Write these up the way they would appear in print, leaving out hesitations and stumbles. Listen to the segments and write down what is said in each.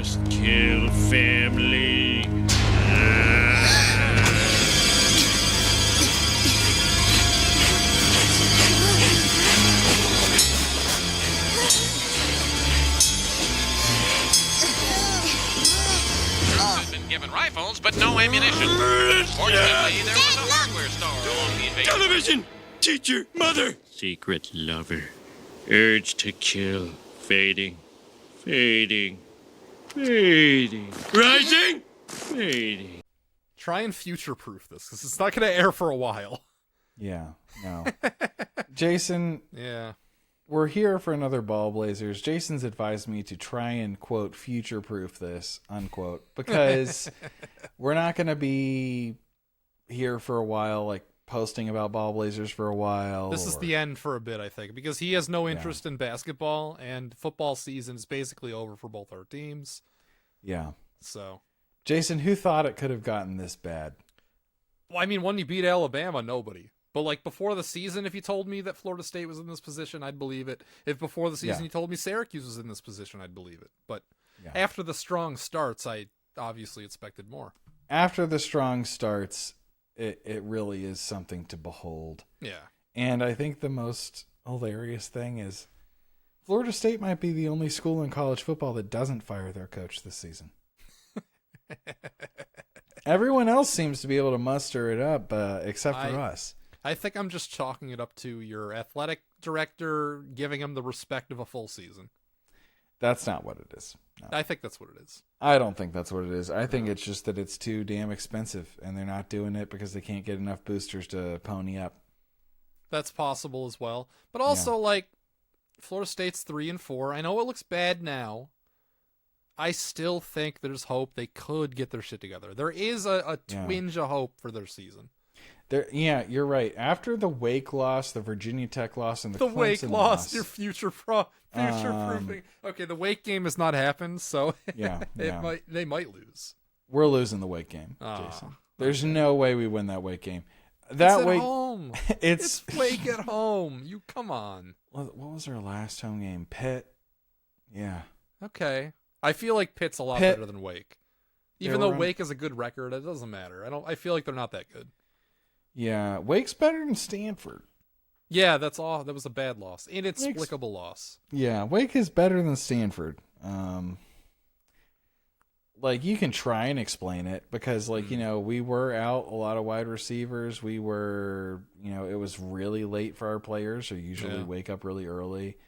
must kill family. Given rifles, but no ammunition. Fortunately, there was a hardware store along the invasion. Television! Teacher! Mother! Secret lover. Urge to kill. Fading. Fading. Fading. Rising! Fading. Try and future-proof this, because it's not going to air for a while. Yeah, no. Jason, Yeah. we're here for another Ball Blazers. Jason's advised me to try and, quote, future-proof this, unquote, because we're not going to be here for a while, like posting about Ball Blazers for a while. This is the end for a bit, I think, because he has no interest in basketball, and football season is basically over for both our teams. Yeah. So, Jason, who thought it could have gotten this bad? well, I mean, when you beat Alabama, nobody. But, like, before the season, if you told me that Florida State was in this position, I'd believe it. If before the season you told me Syracuse was in this position, I'd believe it. But after the strong starts, I obviously expected more. After the strong starts, it really is something to behold. Yeah. And I think the most hilarious thing is Florida State might be the only school in college football that doesn't fire their coach this season. Everyone else seems to be able to muster it up, except for us. I think I'm just chalking it up to your athletic director giving him the respect of a full season. That's not what it is. No. I think that's what it is. I don't think that's what it is. I think it's just that it's too damn expensive, and they're not doing it because they can't get enough boosters to pony up. That's possible as well. But also, like, Florida State's 3-4. I know it looks bad now. I still think there's hope they could get their shit together. There is a twinge of hope for their season. Yeah, you're right. After the Wake loss, the Virginia Tech loss, and the Clemson Wake loss, your future proofing. Okay, the Wake game has not happened, so they might lose. We're losing the Wake game, Jason. There's no way we win that Wake game. It's at home. It's Wake at home. You come on. What was our last home game? Pitt. Yeah. Okay. I feel like Pitt's a lot better than Wake. Even though Wake has a good record, it doesn't matter. I feel like they're not that good. Yeah, Wake's better than Stanford. Yeah, that's all. That was a bad loss. Inexplicable loss. Yeah, Wake is better than Stanford. Like, you can try and explain it because, like, we were out a lot of wide receivers. We were, it was really late for our players who usually wake up really early.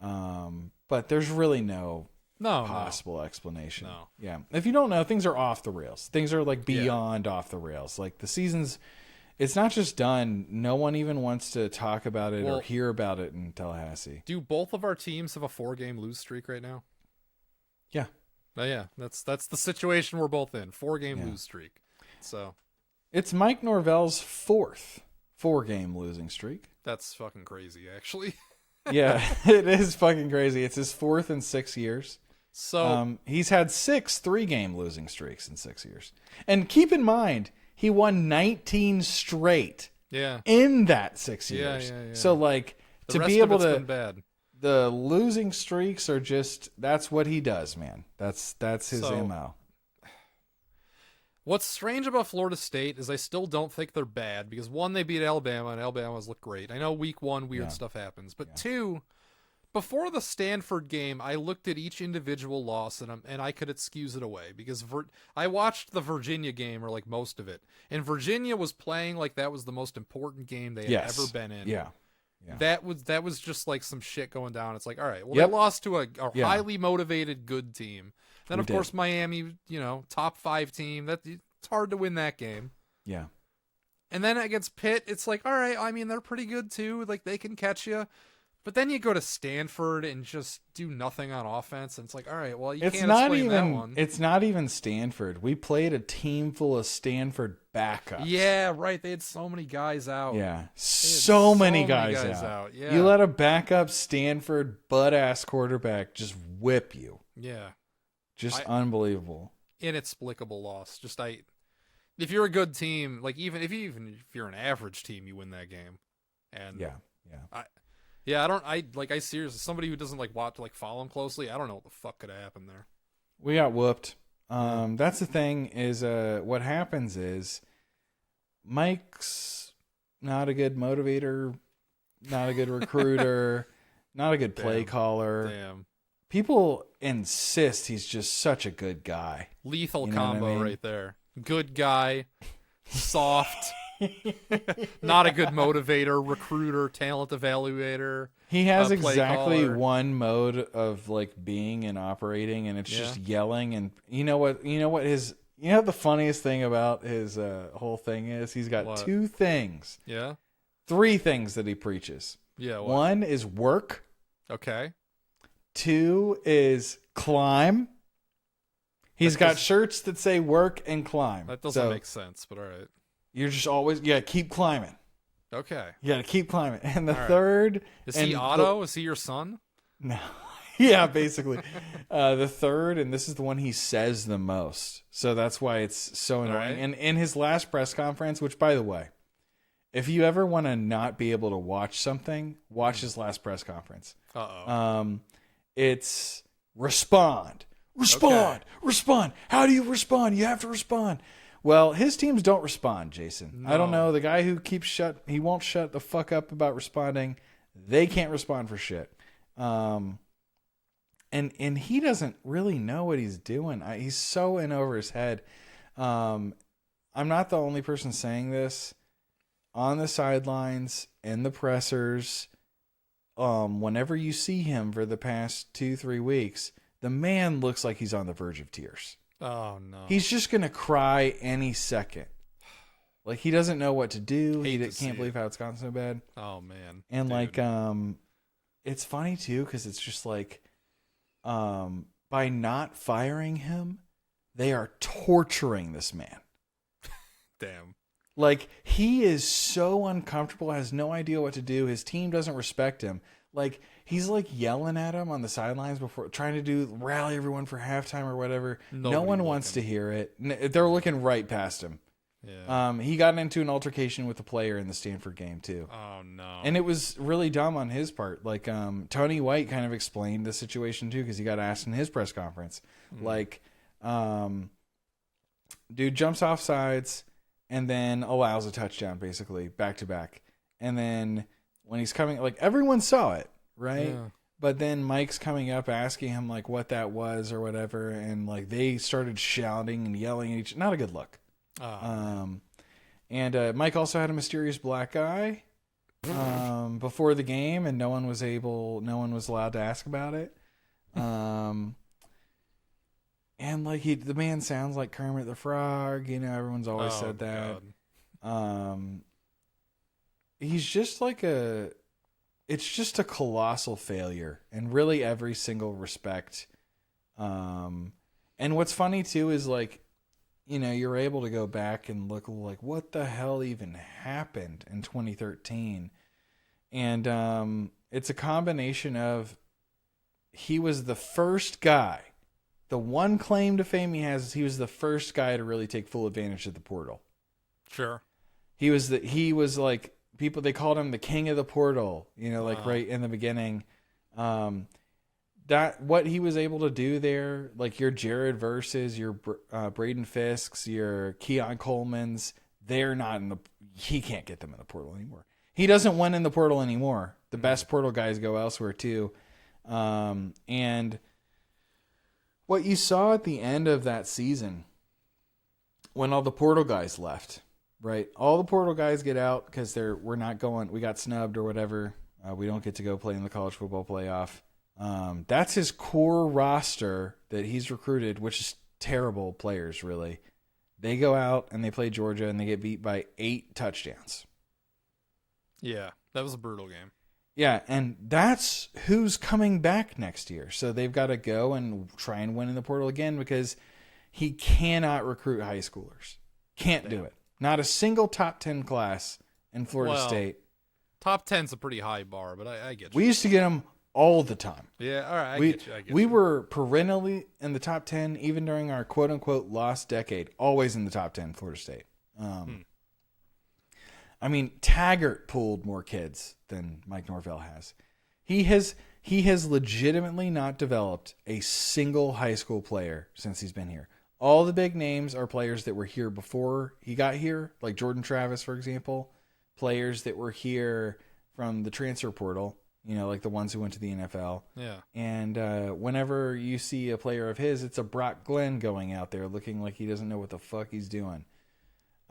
But there's really no possible explanation. No. Yeah. If you don't know, things are off the rails. Things are, like, beyond off the rails. Like, the season's, it's not just done. No one even wants to talk about it or hear about it in Tallahassee. Do both of our teams have a 4-game lose streak right now? Yeah. Yeah, that's the situation we're both in. 4-game lose streak. So it's Mike Norvell's 4th 4-game losing streak. That's fucking crazy, actually. Yeah, it is fucking crazy. It's his 4th in 6 years. So he's had 6 3-game losing streaks in 6 years. And keep in mind, he won 19 straight. Yeah. In that 6 years. Yeah. So, like, the to be able to been bad. The losing streaks are just, that's what he does, man. That's his MO. What's strange about Florida State is I still don't think they're bad because, one, they beat Alabama and Alabama's looked great. I know week 1 weird stuff happens, but 2, before the Stanford game, I looked at each individual loss and I could excuse it away because I watched the Virginia game, or like most of it, and Virginia was playing like that was the most important game they had ever been in. Yeah. That was just like some shit going down. It's like, all right, well, they lost to a highly motivated, good team. Then, of course, Miami, top 5 team. It's hard to win that game. Yeah. And then against Pitt, it's like, all right, I mean, they're pretty good too. Like, they can catch you. But then you go to Stanford and just do nothing on offense, and it's like, all right, well, you can't explain that one. It's not even Stanford. We played a team full of Stanford backups. Yeah, right. They had so many guys out. Yeah, so many guys out. Yeah. You let a backup Stanford butt-ass quarterback just whip you. Yeah. Just unbelievable. Inexplicable loss. If you're a good team, like even if you're an average team, you win that game. And I seriously, somebody who doesn't follow them closely, I don't know what the fuck could have happened there. We got whooped. That's the thing is, what happens is Mike's not a good motivator, not a good recruiter, not a good play caller. Damn. People insist he's just such a good guy. Lethal You know what I combo mean? right there. Good guy, soft, not a good motivator, recruiter, talent evaluator. He has play exactly caller. one mode of like being and operating, and it's just yelling. And you know what the funniest thing about his whole thing is? He's got What? 2 things, Yeah. 3 things that he preaches. Yeah. What? 1 is work. Okay. 2 is climb. He's got shirts that say work and climb. That doesn't So make sense, but all right. You're just always, keep climbing. Okay. You gotta keep climbing. And the All right. third. Is he Otto? Is he your son? No. Yeah, basically. The third, and this is the one he says the most. So that's why it's so annoying. Right. And in his last press conference, which, by the way, if you ever want to not be able to watch something, watch his last press conference. Uh-oh. It's respond. Respond. How do you respond? You have to respond. Well, his teams don't respond, Jason. I don't know. The guy who he won't shut the fuck up about responding. They can't respond for shit. And he doesn't really know what he's doing. He's so in over his head. I'm not the only person saying this. On the sidelines, in the pressers, whenever you see him for the past 2-3 weeks, the man looks like he's on the verge of tears. Oh, no. He's just going to cry any second. Like, he doesn't know what to do. Hate He to see can't believe it. how it's gotten so bad. Oh, man. And, Dude. it's funny, too, because it's just like, by not firing him, they are torturing this man. Damn. Like, he is so uncomfortable, has no idea what to do. His team doesn't respect him. Like, he's like yelling at him on the sidelines before trying to rally everyone for halftime or whatever. No one wants to hear it. They're looking right past him. Yeah. He got into an altercation with a player in the Stanford game too. Oh, no. And it was really dumb on his part. Like, Tony White kind of explained the situation too, because he got asked in his press conference. Like, dude jumps off sides and then allows a touchdown, basically, back to back. And then when he's coming, like, everyone saw it, right? Yeah. But then Mike's coming up asking him, like, what that was or whatever. And, like, they started shouting and yelling at each other. Not a good look. And Mike also had a mysterious black guy before the game, and no one was allowed to ask about it. And like the man sounds like Kermit the Frog, everyone's always said that. God. He's just like it's just a colossal failure in really every single respect. And what's funny too is like, you're able to go back and look like what the hell even happened in 2013. And it's a combination of he was the first guy. The one claim to fame he has is he was the first guy to really take full advantage of the portal. Sure. He was like people, they called him the king of the portal, right in the beginning. That what he was able to do there, like your Jared Verses, your Braden Fisks, your Keon Coleman's, he can't get them in the portal anymore. He doesn't win in the portal anymore. The best portal guys go elsewhere too. And what you saw at the end of that season, when all the portal guys left, right? All the portal guys get out because we got snubbed or whatever. We don't get to go play in the college football playoff. That's his core roster that he's recruited, which is terrible players, really. They go out and they play Georgia and they get beat by 8 touchdowns. Yeah, that was a brutal game. Yeah, and that's who's coming back next year. So they've got to go and try and win in the portal again because he cannot recruit high schoolers. Can't do it. Not a single top 10 class in Florida State. Top 10's a pretty high bar, but I get you. We used to get them all the time. Yeah, all right, I get you. We were perennially in the top 10, even during our quote-unquote lost decade, always in the top 10, Florida State. I mean, Taggart pulled more kids than Mike Norvell has. He He has legitimately not developed a single high school player since he's been here. All the big names are players that were here before he got here, like Jordan Travis, for example. Players that were here from the transfer portal, like the ones who went to the NFL. Yeah. And whenever you see a player of his, it's a Brock Glenn going out there looking like he doesn't know what the fuck he's doing.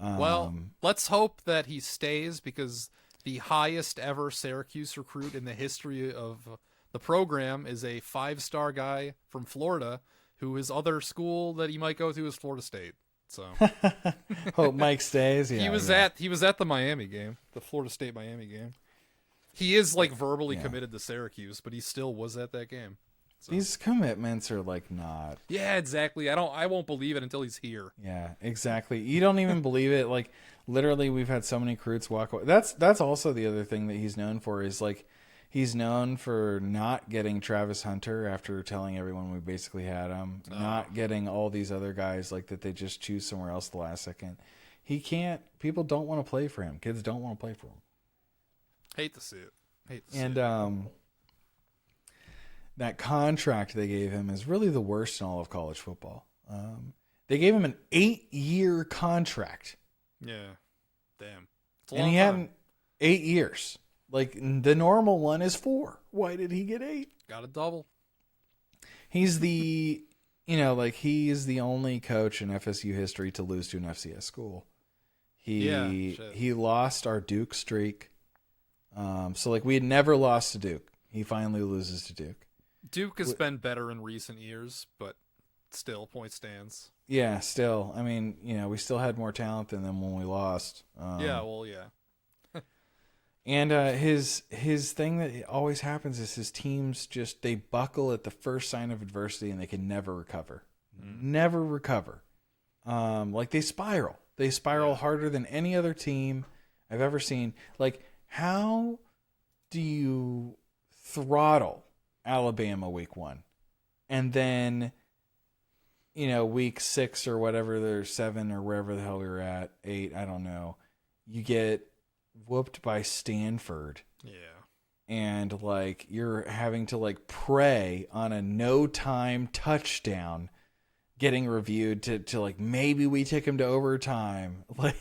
Well, let's hope that he stays, because the highest ever Syracuse recruit in the history of the program is a 5-star guy from Florida, who his other school that he might go to is Florida State. So hope Mike stays. Yeah, he was at the Miami game, the Florida State Miami game. He is like verbally committed to Syracuse, but he still was at that game. So. These commitments are like not. Yeah, exactly. I won't believe it until he's here. Yeah, exactly. You don't even believe it. Like literally, we've had so many recruits walk away. That's also the other thing that he's known for is like. He's known for not getting Travis Hunter after telling everyone we basically had him, not getting all these other guys like that they just choose somewhere else the last second. He can't. People don't want to play for him. Kids don't want to play for him. Hate to see it. That contract they gave him is really the worst in all of college football. They gave him an 8-year contract. Yeah. Damn. And he had 8 years. Like, the normal one is 4. Why did he get 8? Got a double. He's the, he's the only coach in FSU history to lose to an FCS school. He lost our Duke streak. So, like, we had never lost to Duke. He finally loses to Duke. Duke has been better in recent years, but still, point stands. Yeah, still. I mean, we still had more talent than them when we lost. Yeah. And his thing that always happens is his teams they buckle at the first sign of adversity and they can never recover. Never recover. Like they spiral. They spiral harder than any other team I've ever seen. Like, how do you throttle Alabama week 1? And then, week 6 or whatever, there's 7 or wherever the hell we were at, 8, I don't know. You get whooped by Stanford. Yeah. And like you're having to like pray on a no time touchdown getting reviewed to like maybe we take him to overtime. Like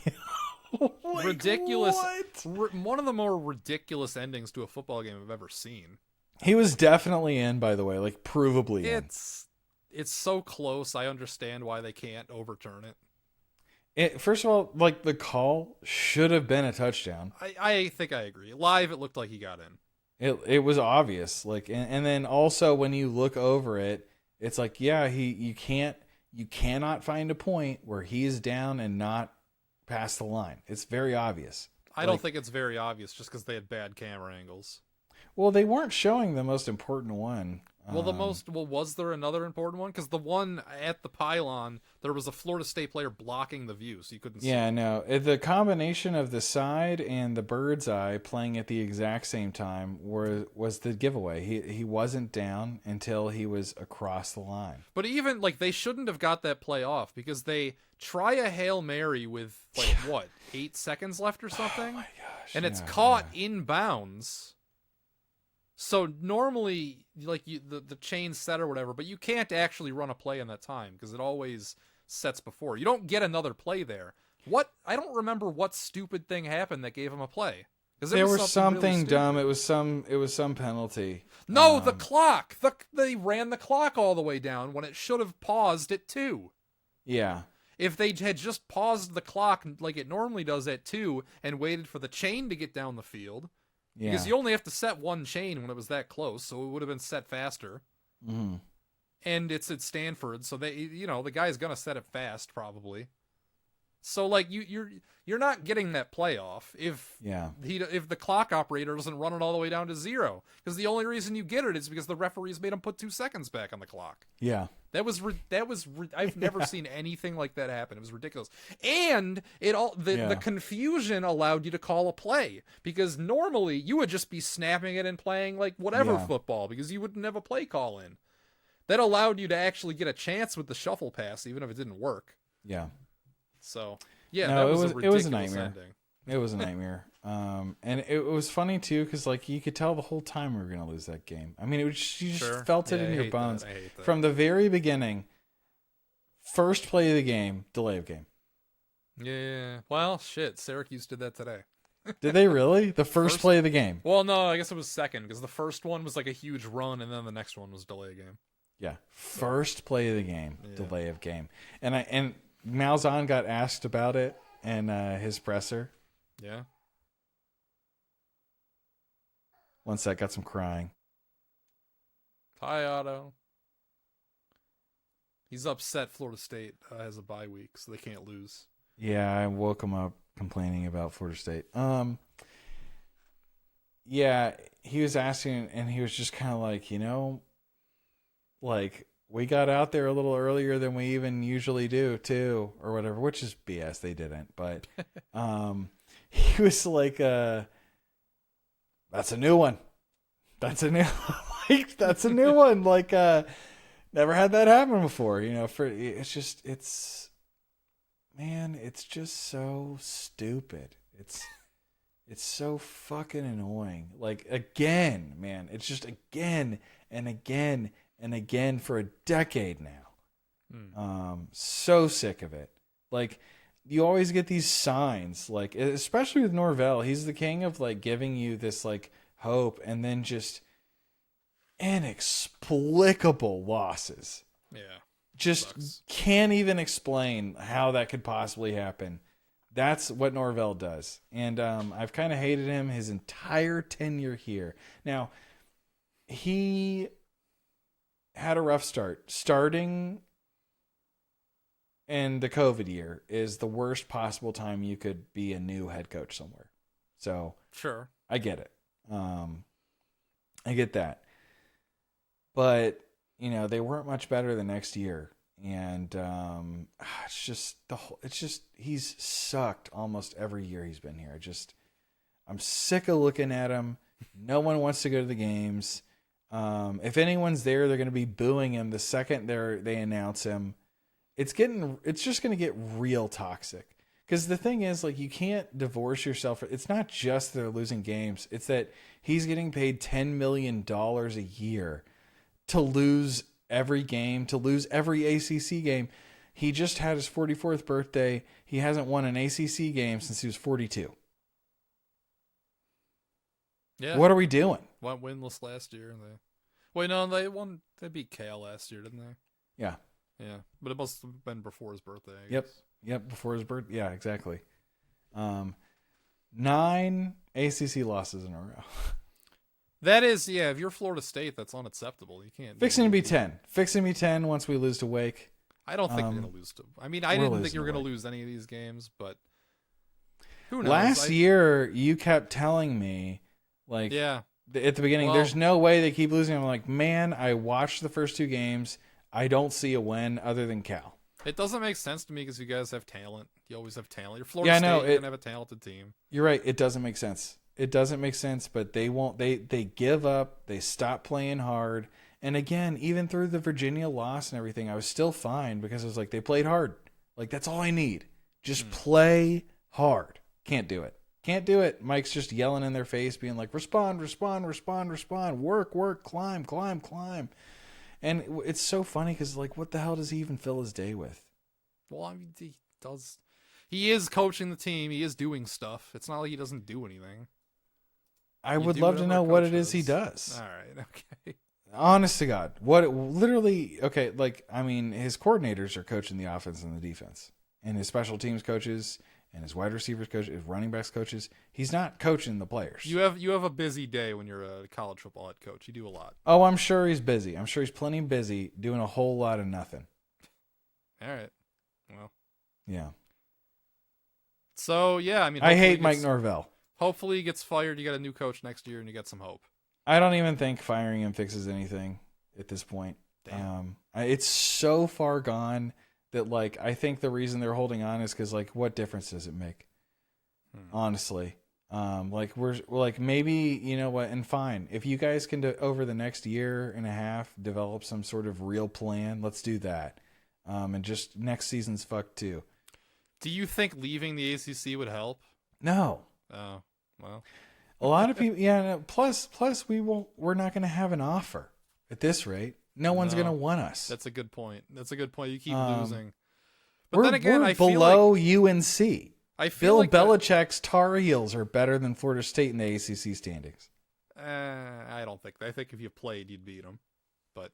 ridiculous. What? One of the more ridiculous endings to a football game I've ever seen. He was definitely in, by the way, like provably in. It's so close. I understand why they can't overturn it. First of all, like the call should have been a touchdown. I think I agree. Live, it looked like he got in. It was obvious. Like, and then also when you look over it, it's like, yeah, you cannot find a point where he's down and not past the line. It's very obvious. I don't think it's very obvious just because they had bad camera angles. Well, they weren't showing the most important one. Was there another important one? Because the one at the pylon, there was a Florida State player blocking the view, so you couldn't see. Yeah, no. The combination of the side and the bird's eye playing at the exact same time was the giveaway. He wasn't down until he was across the line. But even, like, they shouldn't have got that play off because they try a Hail Mary with, like, 8 seconds left or something? Oh, my gosh. And it's caught in bounds. So normally, like the chain's set or whatever, but you can't actually run a play in that time because it always sets before. You don't get another play there. I don't remember what stupid thing happened that gave him a play. There was something really dumb. It was some penalty. No, the clock. They ran the clock all the way down when it should have paused at 2. Yeah. If they had just paused the clock like it normally does at 2 and waited for the chain to get down the field. Yeah. Because you only have to set one chain when it was that close, so it would have been set faster. Mm-hmm. And it's at Stanford, so the guy's gonna set it fast probably. So like you're not getting that play off if the clock operator doesn't run it all the way down to 0, because the only reason you get it is because the referees made him put 2 seconds back on the clock. Yeah. I've never seen anything like that happen. It was ridiculous. And the confusion allowed you to call a play, because normally you would just be snapping it and playing like whatever football, because you wouldn't have a play call in. That allowed you to actually get a chance with the shuffle pass, even if it didn't work. Yeah. So, yeah, no, that was a ridiculous nightmare. ending. It was a nightmare. And it was funny too, because like you could tell the whole time we were gonna lose that game. I mean, you just felt it in your bones from the very beginning. First play of the game, delay of game. Yeah. Well, shit. Syracuse did that today. Did they really? The first play of the game? Well, no, I guess it was second because the first one was like a huge run, and then the next one was delay of game. Yeah, first play of the game, delay of game, and Malzahn got asked about it in his presser. Yeah. Once that got some crying. Hi, Otto. He's upset Florida State has a bye week, so they can't lose. Yeah, I woke him up complaining about Florida State. Yeah, he was asking, and he was just kind of like, like we got out there a little earlier than we even usually do, too, or whatever. Which is BS. They didn't, but he was like, "That's a new one. That's a new, that's a new one. Like, never had that happen before. It's just so stupid. It's so fucking annoying. Like, again, man, it's just again and again and again for a decade now. So sick of it. Like, you always get these signs, like, especially with Norvell, he's the king of like giving you this like hope and then just inexplicable losses. Yeah. Just sucks. Can't even explain how that could possibly happen. That's what Norvell does. And I've kind of hated him his entire tenure here. Now, he had a rough start. Starting in the COVID year is the worst possible time you could be a new head coach somewhere. So, sure, I get it. I get that. But, they weren't much better the next year. And he's sucked almost every year he's been here. I'm sick of looking at him. No one wants to go to the games. If anyone's there, they're going to be booing him the second they announce him. It's just going to get real toxic. Because the thing is, like, you can't divorce yourself. It's not just they're losing games. It's that he's getting paid $10 million a year to lose every game, to lose every ACC game. He just had his 44th birthday. He hasn't won an ACC game since he was 42. Yeah. What are we doing? Went winless last year. They beat Cal last year, didn't they? Yeah. Yeah. But it must have been before his birthday, I Yep. guess. Yep, before his birthday. Yeah, exactly. 9 ACC losses in a row. That is, yeah, if you're Florida State, that's unacceptable. You can't. Fixing to be 10. Fixing to be 10 once we lose to Wake. I don't think we're going to lose to. I mean, I didn't think you were going to lose any of these games, but who knows? Last year, you kept telling me, like, yeah, at the beginning, there's no way they keep losing. I'm like, man, I watched the first 2 games. I don't see a win other than Cal. It doesn't make sense to me because you guys have talent. You always have talent. You're Florida State. You're going to have a talented team. You're right. It doesn't make sense. It doesn't make sense, but they won't. They give up. They stop playing hard. And again, even through the Virginia loss and everything, I was still fine because I was like, they played hard. Like, that's all I need. Just play hard. Can't do it. Can't do it. Mike's just yelling in their face, being like, respond, respond, respond, respond. Work, work, climb, climb, climb. And it's so funny because, like, what the hell does he even fill his day with? Well, I mean, he does. He is coaching the team. He is doing stuff. It's not like he doesn't do anything. I would love to know what it is he does. All right, okay. Honest to God, his coordinators are coaching the offense and the defense, and his special teams coaches and his wide receivers coach, his running backs coaches. He's not coaching the players. You have a busy day when you're a college football head coach. You do a lot. Oh, I'm sure he's busy. I'm sure he's plenty busy doing a whole lot of nothing. All right. Well. Yeah. So, yeah, I mean, I hate Mike Norvell. Hopefully he gets fired. You got a new coach next year and you get some hope. I don't even think firing him fixes anything at this point. Damn. It's so far gone that, like, I think the reason they're holding on is because, like, what difference does it make? Honestly. We're like, maybe, you know what, and fine. If you guys can, over the next year and a half, develop some sort of real plan, let's do that. And just next season's fucked too. Do you think leaving the ACC would help? No. Oh, well. A lot of people, yeah. No, plus, we're not going to have an offer at this rate. No one's going to want us. That's a good point. You keep losing. But We're, then again, we're I feel below like UNC. I feel Bill Belichick's Tar Heels are better than Florida State in the ACC standings. I don't think. I think if you played, you'd beat them. But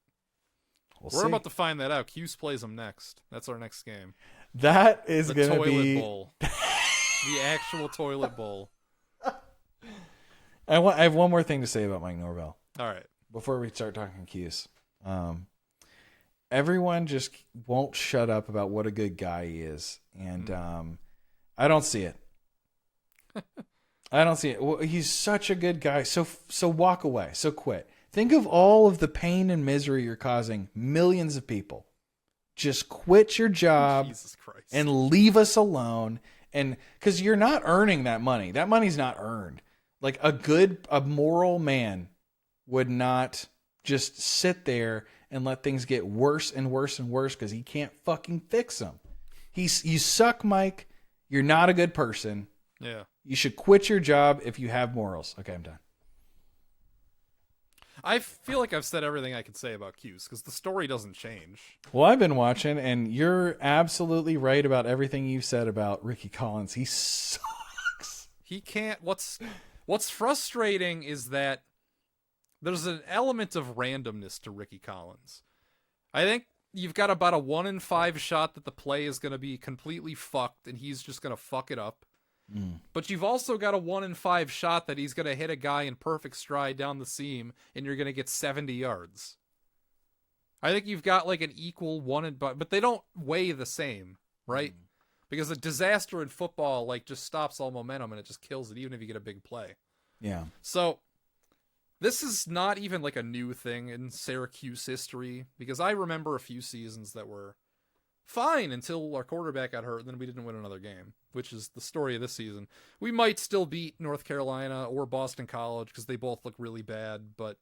We're about to find that out. Cuse plays them next. That's our next game. That is going to be the toilet bowl. The actual toilet bowl. I have one more thing to say about Mike Norvell. All right. Before we start talking Cuse. Everyone just won't shut up about what a good guy he is. And I don't see it. I don't see it. Well, he's such a good guy. So walk away. So quit. Think of all of the pain and misery you're causing millions of people. Just quit your job Jesus Christ. and leave us alone. And because you're not earning that money. That money's not earned. Like a moral man would not just sit there and let things get worse and worse and worse because he can't fucking fix them. You suck, Mike. You're not a good person. Yeah. You should quit your job if you have morals. Okay, I'm done. I feel like I've said everything I could say about Cuse because the story doesn't change. Well, I've been watching, and you're absolutely right about everything you said about Ricky Collins. He sucks. He can't. What's frustrating is that there's an element of randomness to Ricky Collins. I think you've got about a 1 in 5 shot that the play is going to be completely fucked and he's just going to fuck it up. But you've also got a 1 in 5 shot that he's going to hit a guy in perfect stride down the seam and you're going to get 70 yards. I think you've got like an equal but they don't weigh the same, right? Because a disaster in football like just stops all momentum and it just kills it even if you get a big play. Yeah. So this is not even like a new thing in Syracuse history because I remember a few seasons that were fine until our quarterback got hurt and then we didn't win another game, which is the story of this season. We might still beat North Carolina or Boston College because they both look really bad, but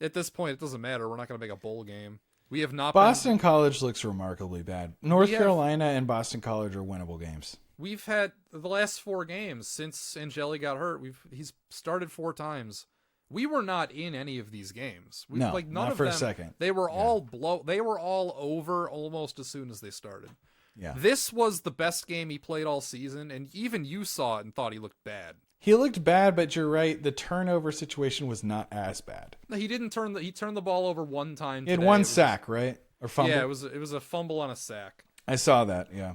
at this point it doesn't matter. We're not going to make a bowl game. We have not Boston College looks remarkably bad. North Carolina and Boston College are winnable games. We've had the last 4 games since Angeli got hurt. He's started 4 times. We were not in any of these games. No, none not of for them, a second. They were all They were all over almost as soon as they started. Yeah. This was the best game he played all season, and even you saw it and thought he looked bad. He looked bad, but you're right. The turnover situation was not as bad. No, he didn't turn he turned the ball over one time. He had one sack, right? Or fumble. Yeah, it was a fumble on a sack. I saw that. Yeah.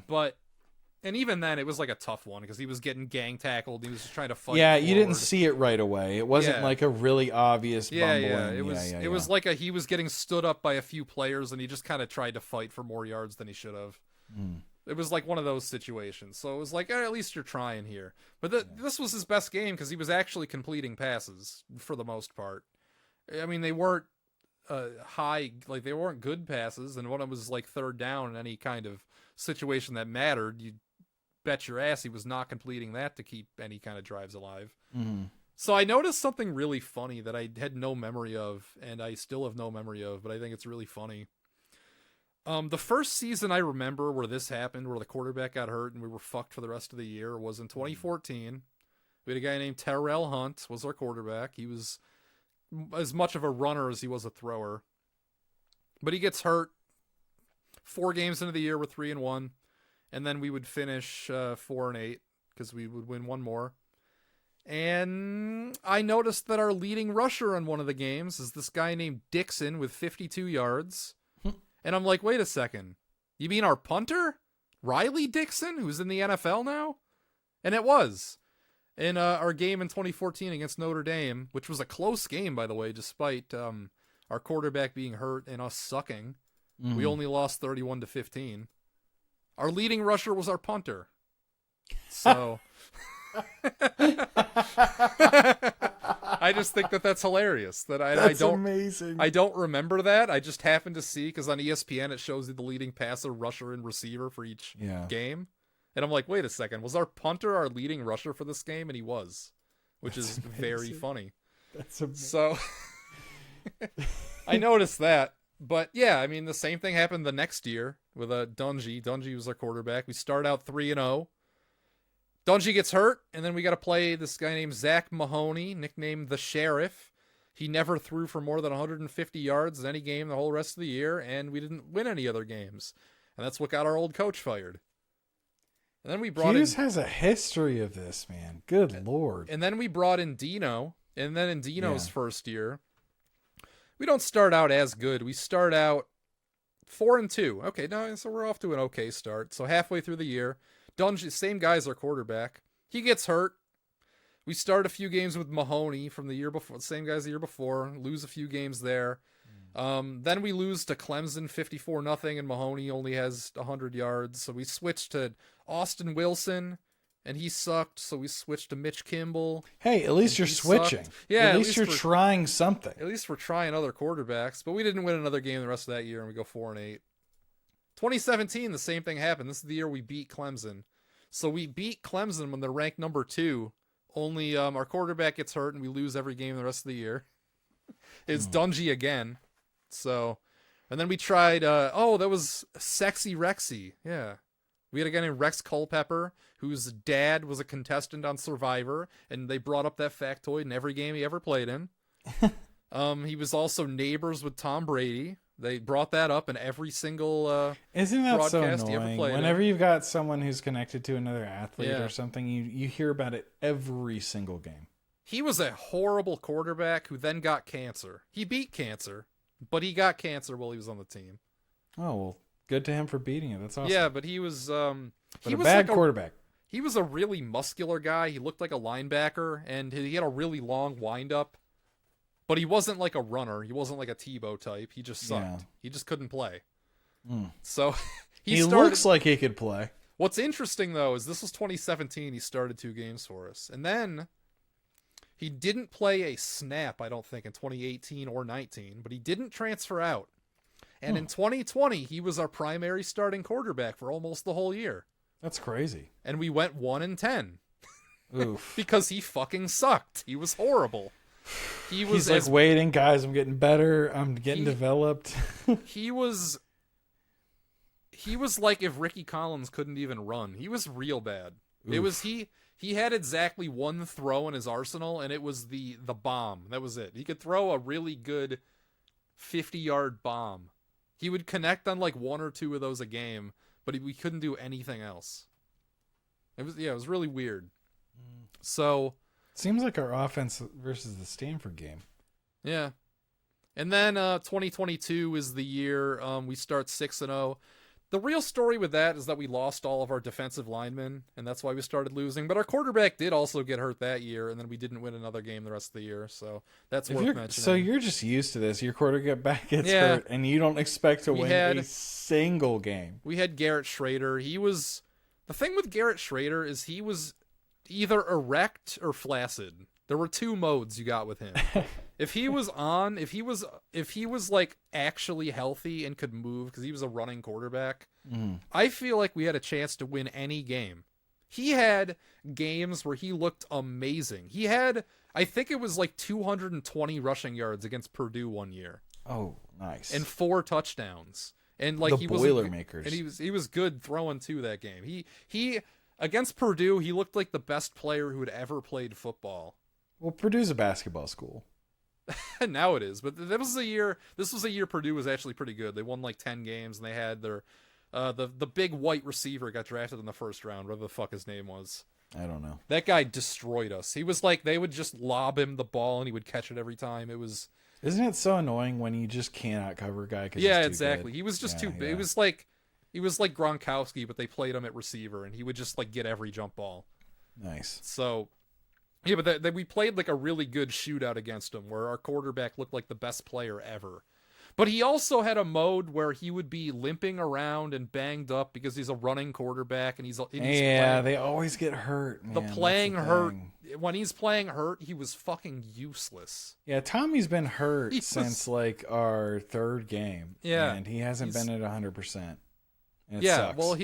And even then, it was like a tough one because he was getting gang tackled. He was just trying to fight. Yeah, forward. you didn't see it right away. It wasn't like a really obvious bumbling. Yeah. It was like he was getting stood up by a few players, and he just kind of tried to fight for more yards than he should have. It was like one of those situations. So it was like, at least you're trying here. But this was his best game because he was actually completing passes for the most part. I mean, they weren't they weren't good passes, and one of them was like third down in any kind of situation that mattered. You bet your ass he was not completing that to keep any kind of drives alive. So I noticed something really funny that I had no memory of, and I still have no memory of, but I think it's really funny. The first season I remember where this happened, where the quarterback got hurt and we were fucked for the rest of the year, was in 2014. We had a guy named Terrell Hunt was our quarterback. He was as much of a runner as he was a thrower. But he gets hurt 4 games into the year, we're 3-1. And then we would finish 4-8 because we would win one more. And I noticed that our leading rusher on one of the games is this guy named Dixon with 52 yards. And I'm like, wait a second. You mean our punter? Riley Dixon, who's in the NFL now? And it was. In our game in 2014 against Notre Dame, which was a close game, by the way, despite our quarterback being hurt and us sucking. We only lost 31-15. Our leading rusher was our punter. So I just think that's hilarious. That's amazing. I don't remember that. I just happened to see because on ESPN it shows you the leading passer, rusher, and receiver for each game. And I'm like, wait a second, was our punter our leading rusher for this game? And he was, which is very funny. That's amazing. So I noticed that. But yeah, I mean, the same thing happened the next year with Dungy. Dungy was our quarterback. We start out 3-0. Dungy gets hurt, and then we got to play this guy named Zach Mahoney, nicknamed the Sheriff. He never threw for more than 150 yards in any game the whole rest of the year, and we didn't win any other games. And that's what got our old coach fired. And then we brought Hughes has a history of this, man. Good Lord. And then we brought in Dino, and then in Dino's first year, we don't start out as good. We start out 4-2. Okay, no, so we're off to an okay start. So halfway through the year, Dungy, same guy's our quarterback. He gets hurt. We start a few games with Mahoney from the year before, same guys the year before, lose a few games there. Then we lose to Clemson 54-0, and Mahoney only has 100 yards. So we switched to Austin Wilson, and he sucked. So we switched to Mitch Kimball. Hey, at least you're switching. Yeah, at least you're trying something. At least we're trying other quarterbacks. But we didn't win another game the rest of that year, and we go 4-8. 2017, the same thing happened. This is the year we beat Clemson. So we beat Clemson when they're ranked number 2. Only our quarterback gets hurt, and we lose every game the rest of the year. It's Dungy again. So, and then we tried, that was Sexy Rexy. Yeah. We had a guy named Rex Culpepper, whose dad was a contestant on Survivor, and they brought up that factoid in every game he ever played in. He was also neighbors with Tom Brady. They brought that up in every single Isn't that so broadcast he ever annoying? played Whenever in. you've got someone who's connected to another athlete or something, you hear about it every single game. He was a horrible quarterback who then got cancer. He beat cancer, but he got cancer while he was on the team. Oh, well, good to him for beating it. That's awesome. Yeah, but he was he was bad quarterback. He was a really muscular guy. He looked like a linebacker, and he had a really long windup. But he wasn't like a runner. He wasn't like a Tebow type. He just sucked. Yeah. He just couldn't play. Mm. So he looks like he could play. What's interesting, though, is this was 2017. He started 2 games for us. And then he didn't play a snap, I don't think, in 2018 or 19. But he didn't transfer out. And in 2020, he was our primary starting quarterback for almost the whole year. That's crazy. And we went 1-10. Oof. Because he fucking sucked. He was horrible. He's like, waiting, guys, I'm getting better. I'm getting developed. He was like if Ricky Collins couldn't even run. He was real bad. Oof. It was he had exactly one throw in his arsenal, and it was the bomb. That was it. He could throw a really good 50-yard bomb. He would connect on like 1 or 2 of those a game, but we couldn't do anything else. It was really weird. So seems like our offense versus the Stanford game. Yeah. And then 2022 is the year we start 6-0. The real story with that is that we lost all of our defensive linemen, and that's why we started losing. But our quarterback did also get hurt that year, and then we didn't win another game the rest of the year. So that's worth mentioning. So you're just used to this. Your quarterback gets hurt, and you don't expect to win a single game. We had Garrett Schrader. The thing with Garrett Schrader is he was either erect or flaccid. There were 2 modes you got with him. If he was like actually healthy and could move because he was a running quarterback, I feel like we had a chance to win any game. He had games where he looked amazing. He had, I think it was like 220 rushing yards against Purdue one year. Oh, nice. And 4 touchdowns. And like the Boilermakers. And he was good throwing too that game. He against Purdue, he looked like the best player who had ever played football. Well, Purdue's a basketball school. Now it is, but this was a year Purdue was actually pretty good. They won like 10 games, and they had their the big white receiver got drafted in the first round, whatever the fuck his name was. I don't know. That guy destroyed us. He was like, they would just lob him the ball and he would catch it every time. Isn't it so annoying when you just cannot cover a guy? Yeah, exactly. He was just too big. Yeah. He was like Gronkowski, but they played him at receiver, and he would just like get every jump ball. Nice. So, yeah, but we played like a really good shootout against him, where our quarterback looked like the best player ever. But he also had a mode where he would be limping around and banged up because he's a running quarterback, and he's playing. They always get hurt. Man. When he's playing hurt, he was fucking useless. Yeah, Tommy's been hurt since like our 3rd game. Yeah, and he hasn't been at 100%. Sucks. Well,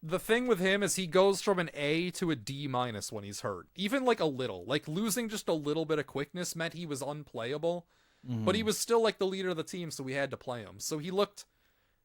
the thing with him is he goes from an A to a D- when he's hurt. Even like a little, like losing just a little bit of quickness meant he was unplayable. Mm-hmm. But he was still like the leader of the team, so we had to play him. So he looked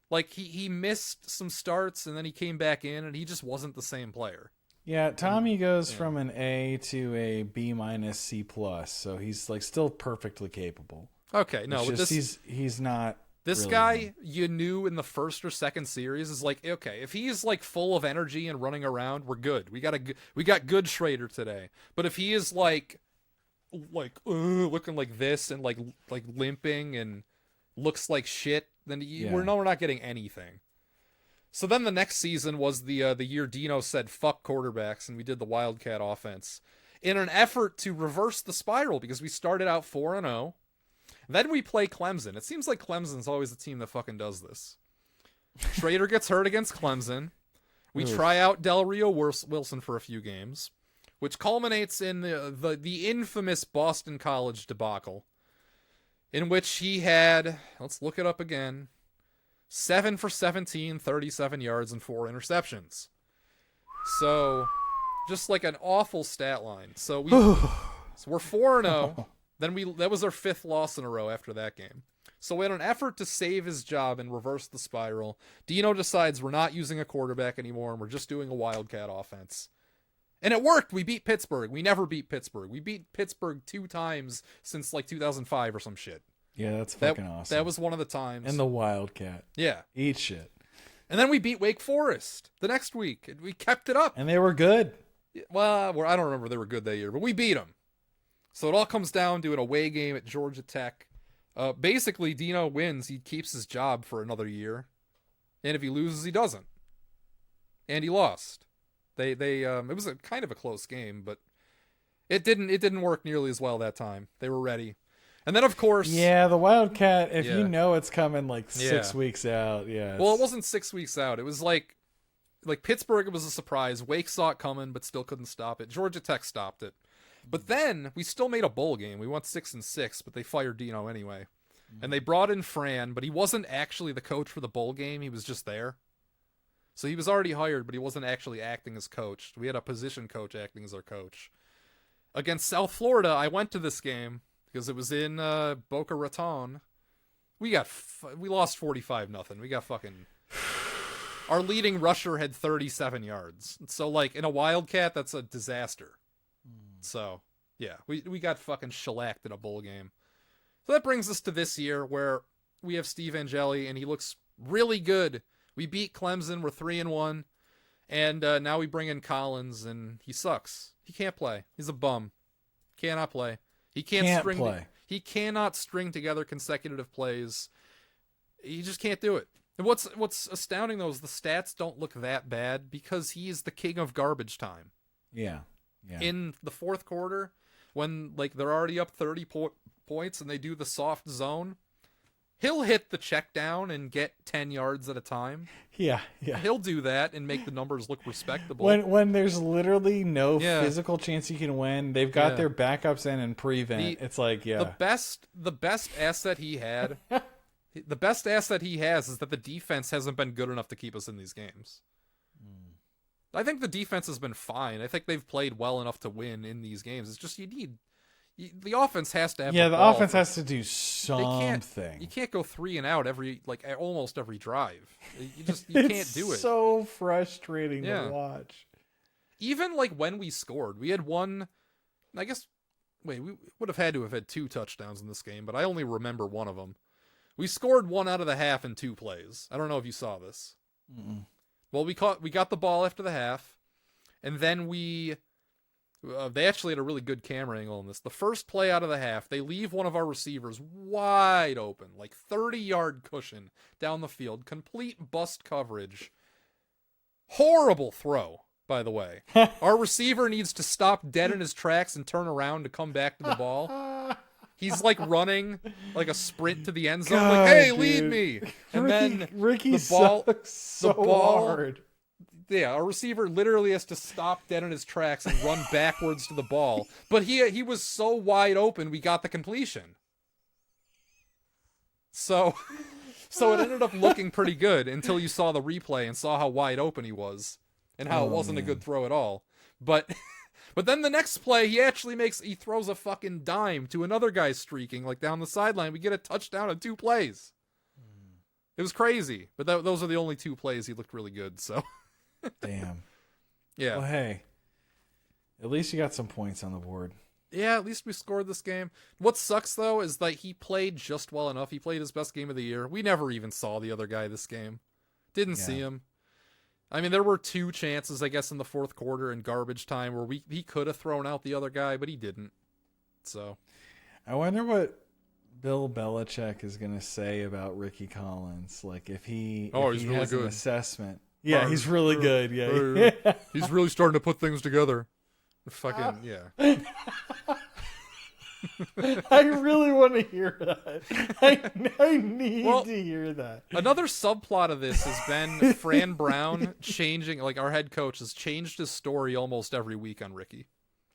like he missed some starts, and then he came back in, and he just wasn't the same player. Yeah, Tommy goes from an A to a B minus C plus, so he's like still perfectly capable. Okay, no, it's with just, he's not. This really guy, him. you knew in the first or second series, is like, okay, if he's like full of energy and running around, we're good. We got good Schrader today. But if he is like looking like this and like limping and looks like shit, then we're not getting anything. So then the next season was the year Dino said fuck quarterbacks, and we did the Wildcat offense in an effort to reverse the spiral, because we started out 4-0. Then we play Clemson. It seems like Clemson's always the team that fucking does this. Schrader gets hurt against Clemson. We try out Del Rio Wilson for a few games, which culminates in the infamous Boston College debacle, in which he had, let's look it up again, 7 for 17, 37 yards, and 4 interceptions. So, just like an awful stat line. So we're 4-0. Then that was our 5th loss in a row after that game. So in an effort to save his job and reverse the spiral, Dino decides we're not using a quarterback anymore and we're just doing a Wildcat offense. And it worked. We beat Pittsburgh. We never beat Pittsburgh. We beat Pittsburgh 2 times since like 2005 or some shit. Yeah, that's fucking awesome. That was one of the times. And the Wildcat. Yeah. Eat shit. And then we beat Wake Forest the next week. We kept it up. And they were good. Well, I don't remember if they were good that year, but we beat them. So it all comes down to an away game at Georgia Tech. Basically, Dino wins. He keeps his job for another year. And if he loses, he doesn't. And he lost. It was kind of a close game, but it didn't work nearly as well that time. They were ready. And then, of course... Yeah, the Wildcat, if you know it's coming like 6 weeks out, yeah. Well, it wasn't 6 weeks out. It was like Pittsburgh, it was a surprise. Wake saw it coming, but still couldn't stop it. Georgia Tech stopped it. But then we still made a bowl game. We went 6-6, but they fired Dino anyway. And they brought in Fran, but he wasn't actually the coach for the bowl game. He was just there. So he was already hired, but he wasn't actually acting as coach. We had a position coach acting as our coach. Against South Florida, I went to this game because it was in Boca Raton. We lost 45-0. We got fucking... Our leading rusher had 37 yards. So, like, in a Wildcat, that's a disaster. So, yeah, we got fucking shellacked in a bowl game. So that brings us to this year where we have Steve Angeli, and he looks really good. We beat Clemson. We're 3-1. And now we bring in Collins, and he sucks. He can't play. He's a bum. Cannot play. He He cannot string together consecutive plays. He just can't do it. And what's astounding, though, is the stats don't look that bad because he's the king of garbage time. Yeah. In the fourth quarter, when like they're already up 30 points and they do the soft zone, he'll hit the check down and get 10 yards at a time. Yeah. He'll do that and make the numbers look respectable. When there's literally no physical chance you can win, they've got their backups in and prevent. It's like, the best asset he had, the best asset he has is that the defense hasn't been good enough to keep us in these games. I think the defense has been fine. I think they've played well enough to win in these games. It's just the offense has to have the ball. Offense has to do something. You can't go 3 and out almost every drive. You can't do it. It's so frustrating to watch. Even like when we scored, we had one. I guess we would have had to have had 2 touchdowns in this game, but I only remember one of them. We scored 1 out of the half in 2 plays. I don't know if you saw this. Mm-mm. Well, we got the ball after the half, and then they actually had a really good camera angle on this. The first play out of the half, they leave one of our receivers wide open, like 30-yard cushion down the field, complete bust coverage. Horrible throw, by the way. Our receiver needs to stop dead in his tracks and turn around to come back to the ball. He's like running like a sprint to the end zone, like, hey, lead me. And Ricky the ball sucks so hard. Yeah, our receiver literally has to stop dead in his tracks and run backwards to the ball. But he was so wide open, we got the completion. So it ended up looking pretty good until you saw the replay and saw how wide open he was and how it wasn't a good throw at all. But then the next play, he throws a fucking dime to another guy streaking like down the sideline. We get a touchdown in 2 plays. It was crazy, but those are the only 2 plays he looked really good. So, damn. Yeah. Well, hey, At least you got some points on the board. Yeah, at least we scored this game. What sucks, though, is that he played just well enough. He played his best game of the year. We never even saw the other guy this game. Didn't see him. I mean, there were 2 chances, I guess, in the fourth quarter in garbage time where he could have thrown out the other guy, but he didn't. So, I wonder what Bill Belichick is going to say about Ricky Collins. Like, if he he's really has good. an assessment. Yeah, he's really good. Yeah. He's really starting to put things together. Fucking, yeah. I really want to hear that. I need to hear that. Another subplot of this has been Fran Brown changing, like our head coach has changed his story almost every week on Ricky.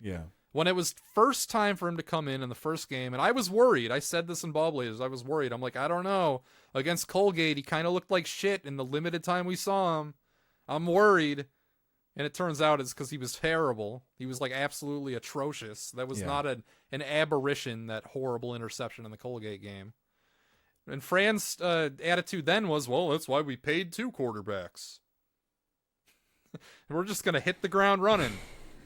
Yeah. When it was first time for him to come in the first game, and I was worried. I said this in Ball Blazers. I was worried. I'm like, I don't know. Against Colgate, he kind of looked like shit in the limited time we saw him. I'm worried. And it turns out it's because he was terrible. He was like absolutely atrocious. That was not an aberration, that horrible interception in the Colgate game. And Fran's attitude then was, well, that's why we paid 2 quarterbacks. And we're just going to hit the ground running.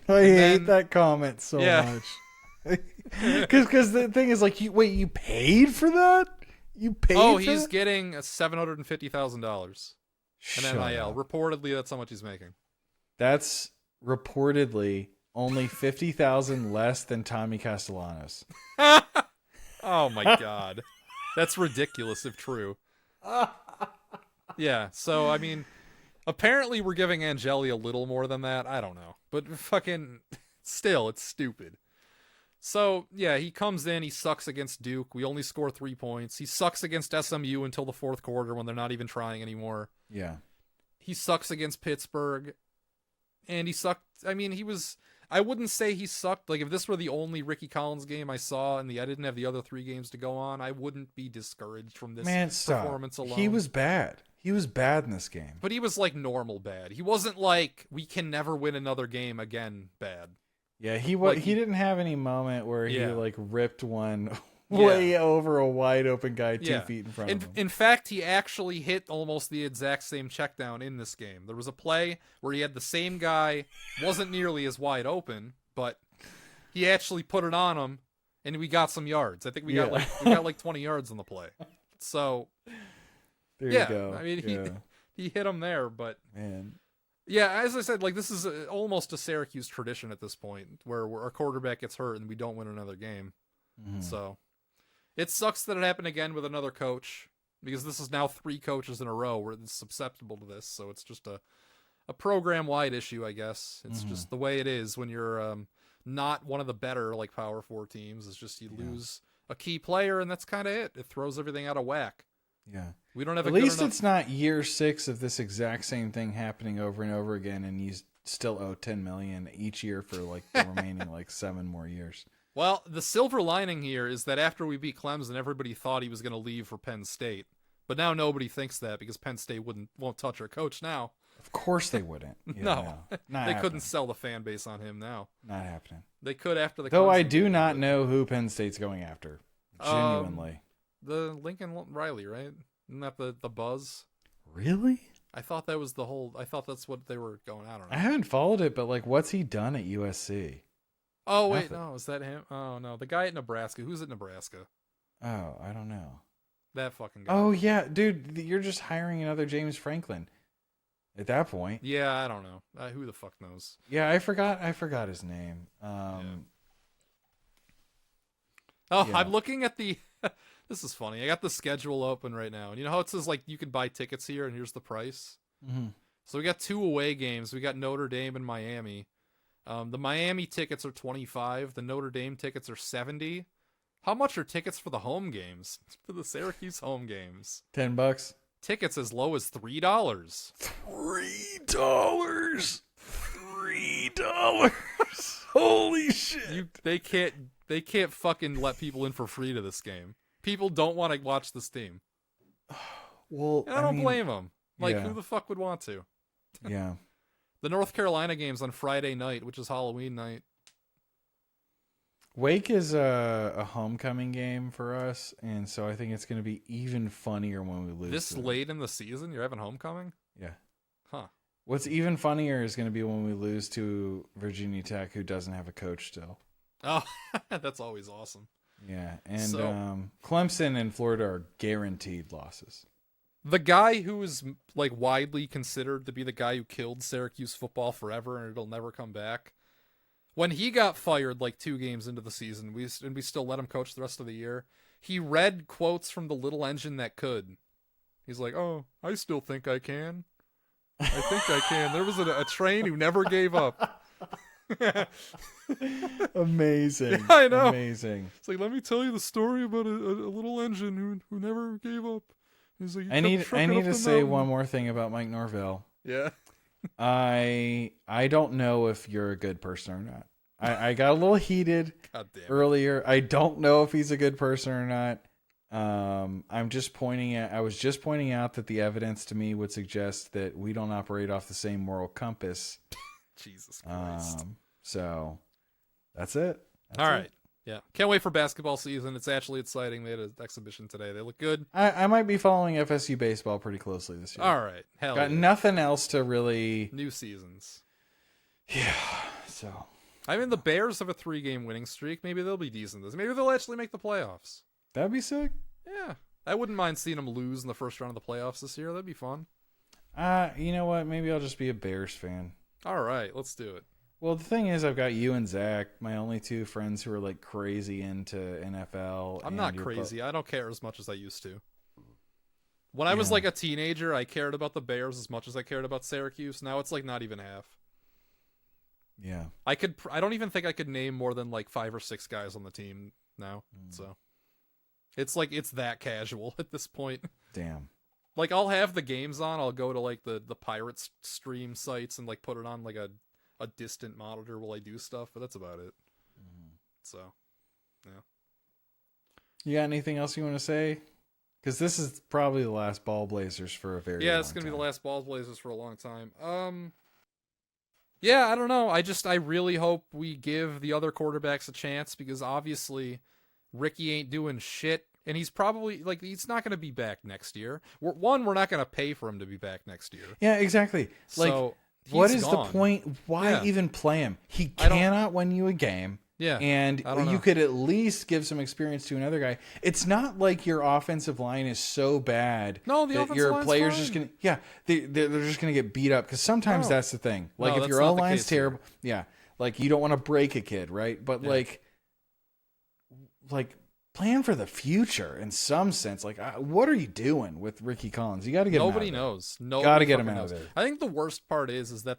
I hate that comment so much. Because the thing is, like, you paid for that? You paid for he's that? getting $750,000 in NIL. Reportedly, that's how much he's making. That's reportedly only $50,000 less than Tommy Castellanos. Oh my God. That's ridiculous if true. Yeah, so I mean, apparently we're giving Angeli a little more than that. I don't know. But fucking still, it's stupid. So, yeah, he comes in, he sucks against Duke. We only score 3 points. He sucks against SMU until the fourth quarter when they're not even trying anymore. Yeah. He sucks against Pittsburgh. And he sucked. I mean, I wouldn't say he sucked. Like, if this were the only Ricky Collins game I saw and I didn't have the other 3 games to go on, I wouldn't be discouraged from this performance alone. He was bad. He was bad in this game. But he was like normal bad. He wasn't like, we can never win another game again bad. Yeah, he didn't have any moment where he like ripped one way over a wide open guy 2 feet in front of him. In fact, he actually hit almost the exact same check down in this game. There was a play where he had the same guy, wasn't nearly as wide open, but he actually put it on him, and we got some yards. I think we got like 20 yards on the play. So there you go. I mean, he hit him there, but man. Yeah, as I said, like this is almost a Syracuse tradition at this point, where our quarterback gets hurt and we don't win another game. Mm-hmm. So it sucks that it happened again with another coach, because this is now 3 coaches in a row where it's susceptible to this. So it's just a program-wide issue, I guess. It's just the way it is when you're not one of the better like Power 4 teams. It's just you lose a key player, and that's kind of it. It throws everything out of whack. Yeah. We don't have at least it's not year 6 of this exact same thing happening over and over again, and you still owe $10 million each year for like the remaining like 7 more years. Well, the silver lining here is that after we beat Clemson, everybody thought he was going to leave for Penn State, but now nobody thinks that because Penn State won't touch our coach now. Of course they wouldn't. Yeah, no, they happening. couldn't sell the fan base on him now. Not happening. They could after the. Though Clemson I do game, not know who Penn State's going after. Genuinely. The Lincoln Riley, right? Isn't that the buzz? Really? I thought that was the whole. I thought that's what they were going. I don't know. I haven't followed it, but like, what's he done at USC? Oh wait, no, is that him? Oh no, the guy at Nebraska. Who's at Nebraska? Oh, I don't know. That fucking guy. Oh yeah, dude, you're just hiring another James Franklin. At that point. Yeah, I don't know. Who the fuck knows? Yeah, I forgot his name. I'm looking at the. This is funny. I got the schedule open right now. And you know how it says, like, you can buy tickets here, and here's the price? Mm-hmm. So we got 2 away games. We got Notre Dame and Miami. The Miami tickets are $25. The Notre Dame tickets are $70. How much are tickets for the home games? For the Syracuse home games? $10. Tickets as low as $3. $3? $3? Holy shit. They can't fucking let people in for free to this game. People don't want to watch this team. Well, and I don't blame them. Like, who the fuck would want to? Yeah. The North Carolina game's on Friday night, which is Halloween night. Wake is a homecoming game for us, and so I think it's going to be even funnier when we lose. This late in the season, you're having homecoming? Yeah. Huh. What's even funnier is going to be when we lose to Virginia Tech, who doesn't have a coach still. Oh, that's always awesome. Yeah, and Clemson and Florida are guaranteed losses. The guy who is like widely considered to be the guy who killed Syracuse football forever and it'll never come back. When he got fired like 2 games into the season, we still let him coach the rest of the year. He read quotes from The Little Engine That Could. He's like, "Oh, I still think I can. I think I can. There was a train who never gave up." Amazing. Yeah, I know. Amazing. It's like, let me tell you the story about a little engine who never gave up. He's like, I need to say one more thing about Mike Norvell. Yeah. I don't know if you're a good person or not. I got a little heated earlier. I don't know if he's a good person or not. I was just pointing out that the evidence to me would suggest that we don't operate off the same moral compass. Jesus Christ. So that's it. All right. Yeah. Can't wait for basketball season. It's actually exciting. They had an exhibition today. They look good. I might be following FSU baseball pretty closely this year. All right. Hell Got yeah. nothing else to really... New seasons. Yeah. So... I mean, the Bears have a 3-game winning streak. Maybe they'll be decent this. Maybe they'll actually make the playoffs. That'd be sick. Yeah. I wouldn't mind seeing them lose in the first round of the playoffs this year. That'd be fun. You know what? Maybe I'll just be a Bears fan. All right. Let's do it. Well, the thing is, I've got you and Zach, my only 2 friends who are like crazy into NFL. I'm not crazy. I don't care as much as I used to. When I was like a teenager, I cared about the Bears as much as I cared about Syracuse. Now it's like not even half. Yeah. I don't even think I could name more than like 5 or 6 guys on the team now. So it's like, it's that casual at this point. Damn. Like, I'll have the games on. I'll go to like the Pirates stream sites and like put it on like a distant monitor while I do stuff, but that's about it. So, yeah. You got anything else you want to say? Because this is probably the last Ball Blazers for a very long time. Yeah, it's going to be the last Ball Blazers for a long time. Yeah, I don't know. I really hope we give the other quarterbacks a chance because obviously Ricky ain't doing shit. And he's probably, like, he's not going to be back next year. We're not going to pay for him to be back next year. Yeah, exactly. Like, so what is gone. the point? Why even play him? He cannot win you a game. Yeah. And you could at least give some experience to another guy. It's not like your offensive line is so bad that your players just going to, they're just going to get beat up. Because sometimes that's the thing. Like, if your O-line's terrible, like, you don't want to break a kid, right? But, like, plan for the future in some sense. Like, what are you doing with Ricky Collins? You got to get Nobody him out knows. Got to get him out of there. I think the worst part is that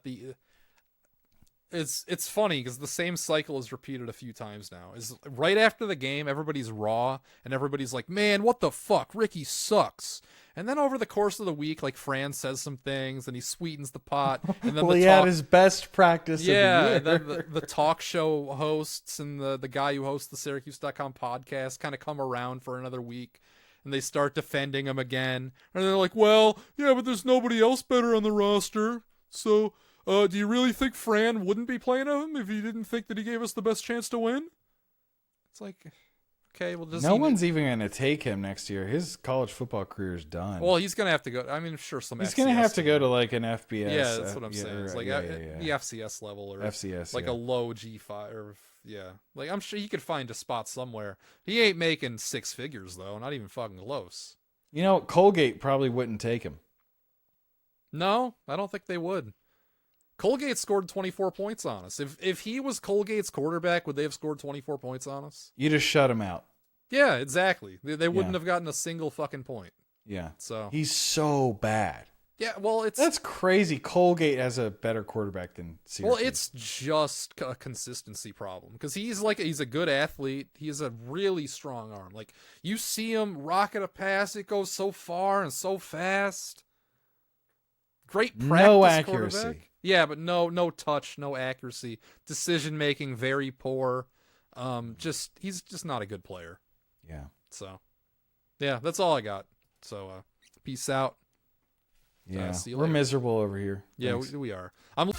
it's funny because the same cycle is repeated a few times now. Is right after the game, everybody's raw and everybody's like, "Man, what the fuck? Ricky sucks." And then over the course of the week, like Fran says some things and he sweetens the pot. And then he had his best practice. Yeah, of the year. then the talk show hosts and the guy who hosts the Syracuse.com podcast kind of come around for another week. And they start defending him again. And they're like, "Well, yeah, but there's nobody else better on the roster. So, do you really think Fran wouldn't be playing him if he didn't think that he gave us the best chance to win?" It's like, okay, well, no one's even going to take him next year. His college football career is done. Well, he's going to have to go. I mean, sure, he's going to have to go to like an FBS. Yeah, that's what I'm saying. It's like the FCS level or FCS, like a low G5 or like I'm sure he could find a spot somewhere. He ain't making 6 figures though, not even fucking close. You know, Colgate probably wouldn't take him. No, I don't think they would. Colgate scored 24 points on us. If he was Colgate's quarterback, would they have scored 24 points on us? You just shut him out. Yeah, exactly. They wouldn't have gotten a single fucking point. Yeah. So he's so bad. Yeah, well, that's crazy. Colgate has a better quarterback than Syracuse. Well, it's just a consistency problem because he's a good athlete. He has a really strong arm. Like you see him rocket a pass, it goes so far and so fast. Great practice. No accuracy. Yeah, but no touch, no accuracy. Decision making very poor. He's just not a good player. Yeah. So, yeah, that's all I got. So, peace out. Yeah, See you we're later. miserable over here. Yeah, we are. I'm